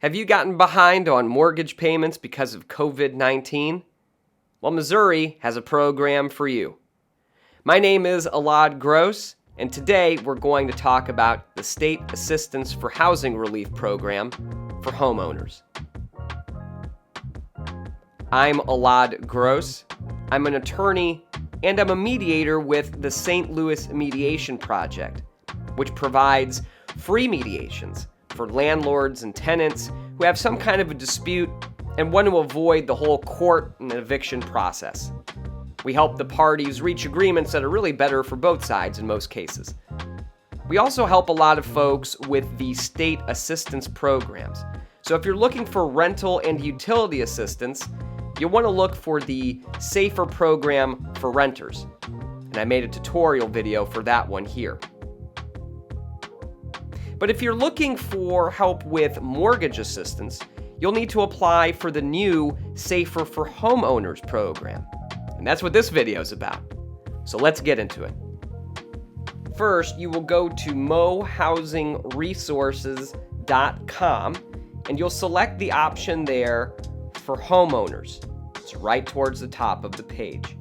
Have you gotten behind on mortgage payments because of COVID-19? Well, Missouri has a program for you. My name is Elad Gross, and today we're going to talk about the State Assistance for Housing Relief Program for homeowners. I'm Elad Gross. I'm an attorney, and I'm a mediator with the St. Louis Mediation Project, which provides free mediations for landlords and tenants who have some kind of a dispute and want to avoid the whole court and eviction process. We help the parties reach agreements that are really better for both sides in most cases. We also help a lot of folks with the state assistance programs. So if you're looking for rental and utility assistance, you'll want to look for the SAFHR program for renters. And I made a tutorial video for that one here. But if you're looking for help with mortgage assistance, you'll need to apply for the new SAFHR for Homeowners program. And that's what this video is about. So let's get into it. First, you will go to mohousingresources.com and you'll select the option there for homeowners. It's right towards the top of the page.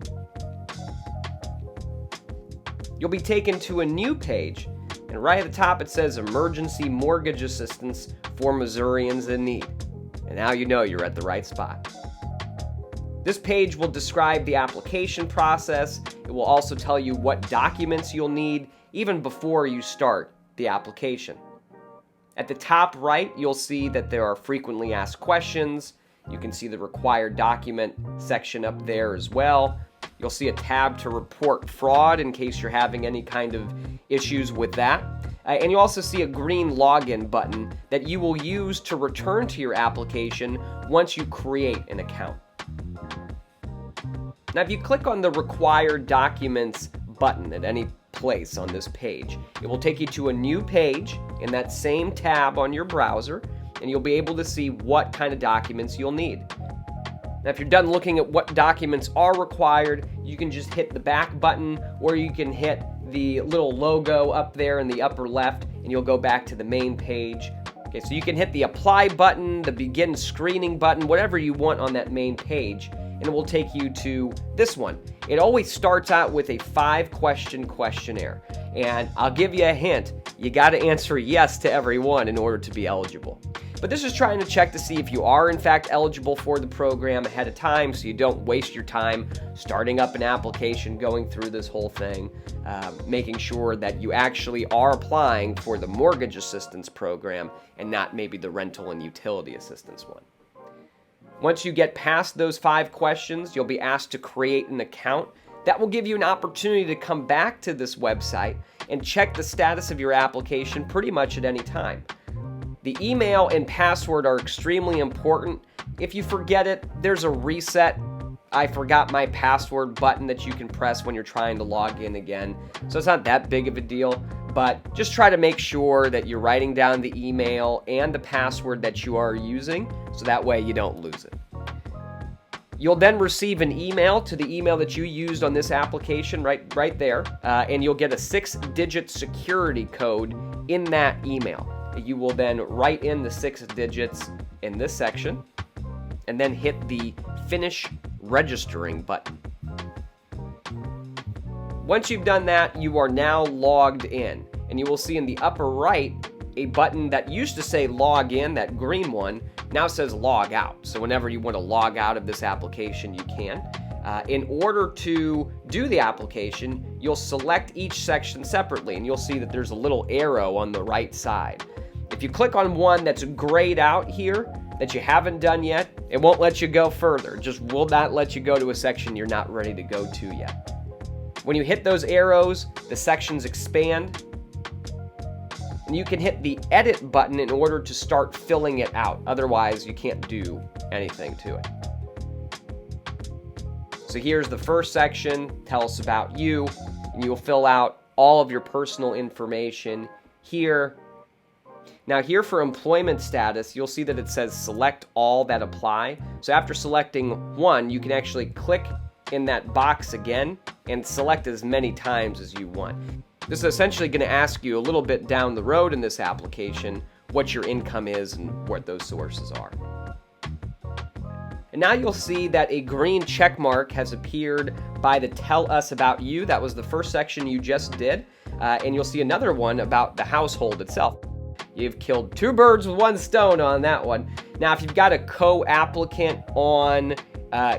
You'll be taken to a new page, and right at the top it says Emergency Mortgage Assistance for Missourians in Need. And now you know you're at the right spot. This page will describe the application process. It will also tell you what documents you'll need even before you start the application. At the top right, you'll see that there are frequently asked questions. You can see the required document section up there as well. You'll see a tab to report fraud in case you're having any kind of issues with that. And you also see a green login button that you will use to return to your application once you create an account. Now, if you click on the required documents button at any place on this page, it will take you to a new page in that same tab on your browser, and you'll be able to see what kind of documents you'll need. Now, if you're done looking at what documents are required, you can just hit the back button, or you can hit the little logo up there in the upper left, and you'll go back to the main page. Okay, so you can hit the apply button, the begin screening button, whatever you want on that main page, and it will take you to this one. It always starts out with a 5-question questionnaire, and I'll give you a hint. You got to answer yes to every one in order to be eligible. But this is trying to check to see if you are in fact eligible for the program ahead of time, so you don't waste your time starting up an application, going through this whole thing, making sure that you actually are applying for the mortgage assistance program and not maybe the rental and utility assistance one. Once you get past those 5 questions, you'll be asked to create an account. That will give you an opportunity to come back to this website and check the status of your application pretty much at any time. The email and password are extremely important. If you forget it, there's a reset I forgot my password button that you can press when you're trying to log in again. So it's not that big of a deal, but just try to make sure that you're writing down the email and the password that you are using, so that way you don't lose it. You'll then receive an email to the email that you used on this application right there, and you'll get a 6-digit security code in that email. You will then write in the 6 digits in this section and then hit the Finish Registering button. Once you've done that, you are now logged in, and you will see in the upper right a button that used to say log in, that green one, now says log out. So whenever you want to log out of this application, you can. In order to do the application, you'll select each section separately, and you'll see that there's a little arrow on the right side. If you click on one that's grayed out here that you haven't done yet, it won't let you go further. It just will not let you go to a section you're not ready to go to yet. When you hit those arrows, the sections expand, and you can hit the edit button in order to start filling it out. Otherwise, you can't do anything to it. So here's the first section. Tell us about you, and you'll fill out all of your personal information here. Now here for employment status, you'll see that it says select all that apply. So after selecting one, you can actually click in that box again and select as many times as you want. This is essentially going to ask you a little bit down the road in this application what your income is and what those sources are. And now you'll see that a green check mark has appeared by the Tell Us About You. That was the first section you just did. And you'll see another one about the household itself. You've killed two birds with one stone on that one. Now, if you've got a co-applicant on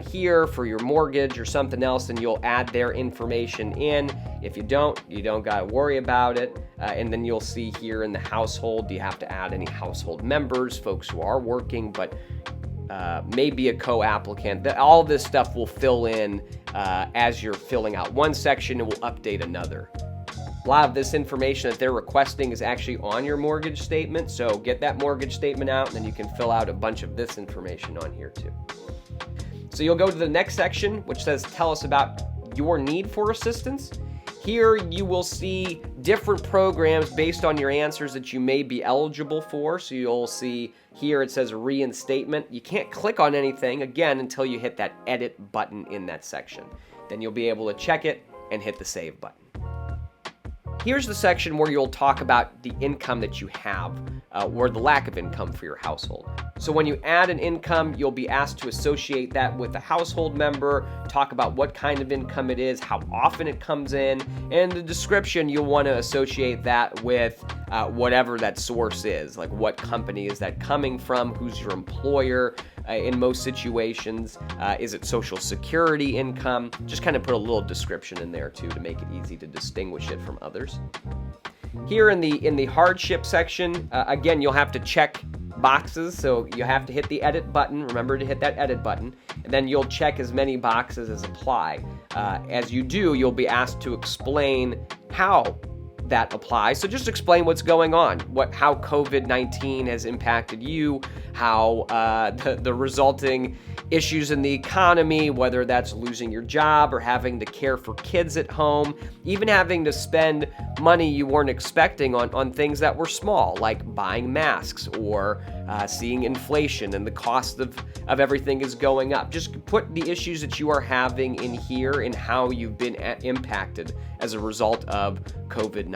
here for your mortgage or something else, then you'll add their information in. If you don't got to worry about it. And then you'll see here in the household, do you have to add any household members, folks who are working, but maybe a co-applicant. All this stuff will fill in as you're filling out one section, and will update another. A lot of this information that they're requesting is actually on your mortgage statement, so get that mortgage statement out, and then you can fill out a bunch of this information on here too. So you'll go to the next section, which says tell us about your need for assistance. Here you will see different programs based on your answers that you may be eligible for. So you'll see here it says reinstatement. You can't click on anything, again, until you hit that edit button in that section. Then you'll be able to check it and hit the save button. Here's the section where you'll talk about the income that you have, or the lack of income for your household. So when you add an income, you'll be asked to associate that with a household member, talk about what kind of income it is, how often it comes in, and the description, you'll want to associate that with whatever that source is, like what company is that coming from, who's your employer, in most situations, is it Social Security income? Just kind of put a little description in there too to make it easy to distinguish it from others. Here in the hardship section, again, you'll have to check boxes, so you have to hit the edit button. Remember to hit that edit button, and then you'll check as many boxes as apply. As you do, you'll be asked to explain how that applies. So just explain what's going on, how COVID-19 has impacted you, how the resulting issues in the economy, whether that's losing your job or having to care for kids at home, even having to spend money you weren't expecting on things that were small, like buying masks or seeing inflation and the cost of everything is going up. Just put the issues that you are having in here and how you've been impacted as a result of COVID-19.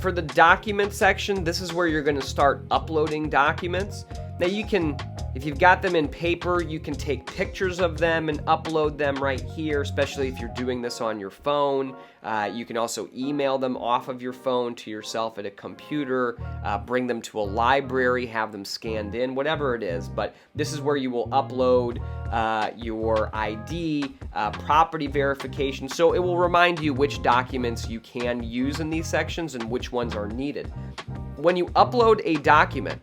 For the document section, this is where you're going to start uploading documents. Now you can, if you've got them in paper, you can take pictures of them and upload them right here, especially if you're doing this on your phone. You can also email them off of your phone to yourself at a computer, bring them to a library, have them scanned in, whatever it is. But this is where you will upload your ID, property verification. So it will remind you which documents you can use in these sections and which ones are needed. When you upload a document,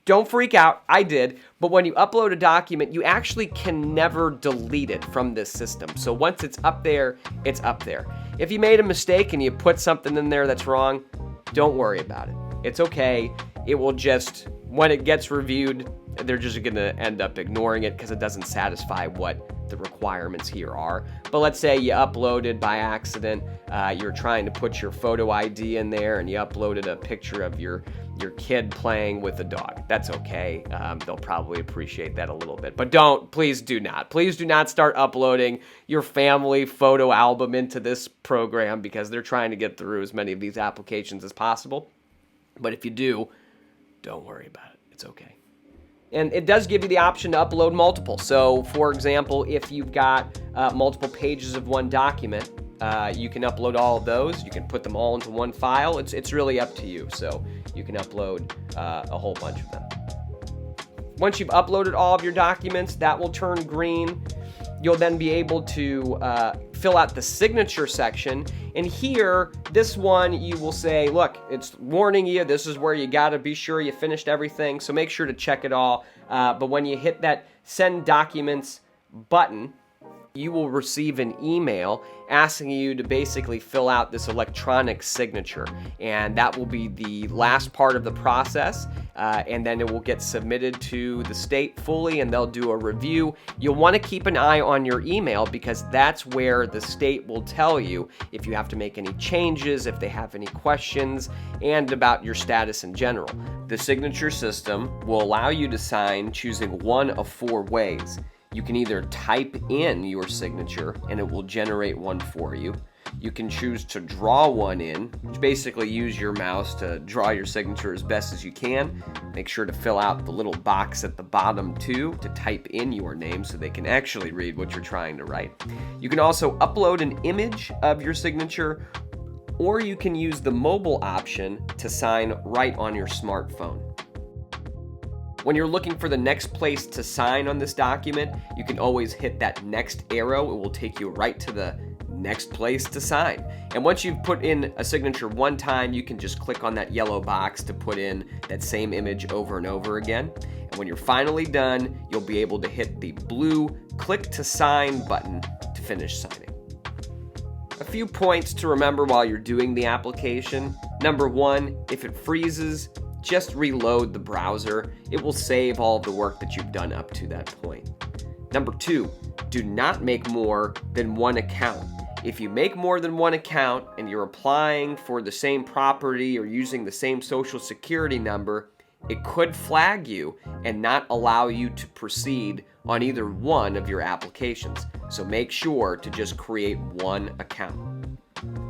don't freak out, I did, but when you upload a document, you actually can never delete it from this system. So once it's up there, it's up there. If you made a mistake and you put something in there that's wrong, don't worry about it. It's okay. It will just, when it gets reviewed, they're just going to end up ignoring it because it doesn't satisfy what the requirements here are. But let's say you uploaded by accident, you're trying to put your photo ID in there and you uploaded a picture of your kid playing with a dog. That's okay. They'll probably appreciate that a little bit. But please do not start uploading your family photo album into this program because they're trying to get through as many of these applications as possible. But if you do, don't worry about it. It's okay. And it does give you the option to upload multiple. So, for example, if you've got multiple pages of one document, you can upload all of those. You can put them all into one file. It's really up to you. So you can upload a whole bunch of them. Once you've uploaded all of your documents, that will turn green. You'll then be able to fill out the signature section. And here, this one, you will say, look, it's warning you. This is where you got to be sure you finished everything. So make sure to check it all. But when you hit that Send Documents button, you will receive an email asking you to basically fill out this electronic signature. And that will be the last part of the process. And then it will get submitted to the state fully and they'll do a review. You'll want to keep an eye on your email because that's where the state will tell you if you have to make any changes, if they have any questions, and about your status in general. The signature system will allow you to sign choosing one of 4 ways. You can either type in your signature and it will generate one for you. You can choose to draw one in, which basically use your mouse to draw your signature as best as you can. Make sure to fill out the little box at the bottom too to type in your name so they can actually read what you're trying to write. You can also upload an image of your signature, or you can use the mobile option to sign right on your smartphone. When you're looking for the next place to sign on this document, you can always hit that next arrow. It will take you right to the next place to sign. And once you've put in a signature one time, you can just click on that yellow box to put in that same image over and over again. And when you're finally done, you'll be able to hit the blue click to sign button to finish signing. A few points to remember while you're doing the application. Number one, if it freezes, just reload the browser. It will save all of the work that you've done up to that point. Number two, do not make more than one account. If you make more than one account and you're applying for the same property or using the same social security number, it could flag you and not allow you to proceed on either one of your applications. So make sure to just create one account.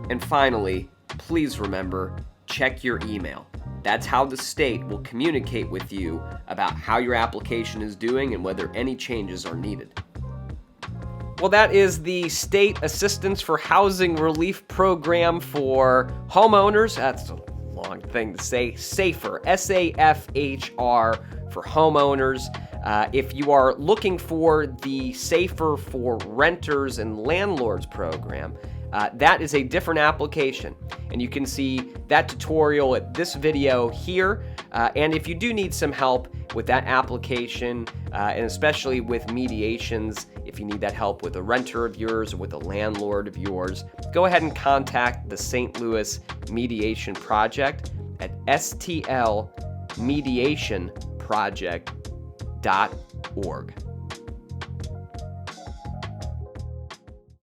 And finally, please remember, check your email. That's how the state will communicate with you about how your application is doing and whether any changes are needed. Well, that is the State Assistance for Housing Relief Program for homeowners. That's a long thing to say. SAFHR, S-A-F-H-R for homeowners. If you are looking for the SAFHR for Renters and Landlords program, that is a different application, and you can see that tutorial at this video here. And if you do need some help with that application, and especially with mediations, if you need that help with a renter of yours or with a landlord of yours, go ahead and contact the St. Louis Mediation Project at stlmediationproject.org.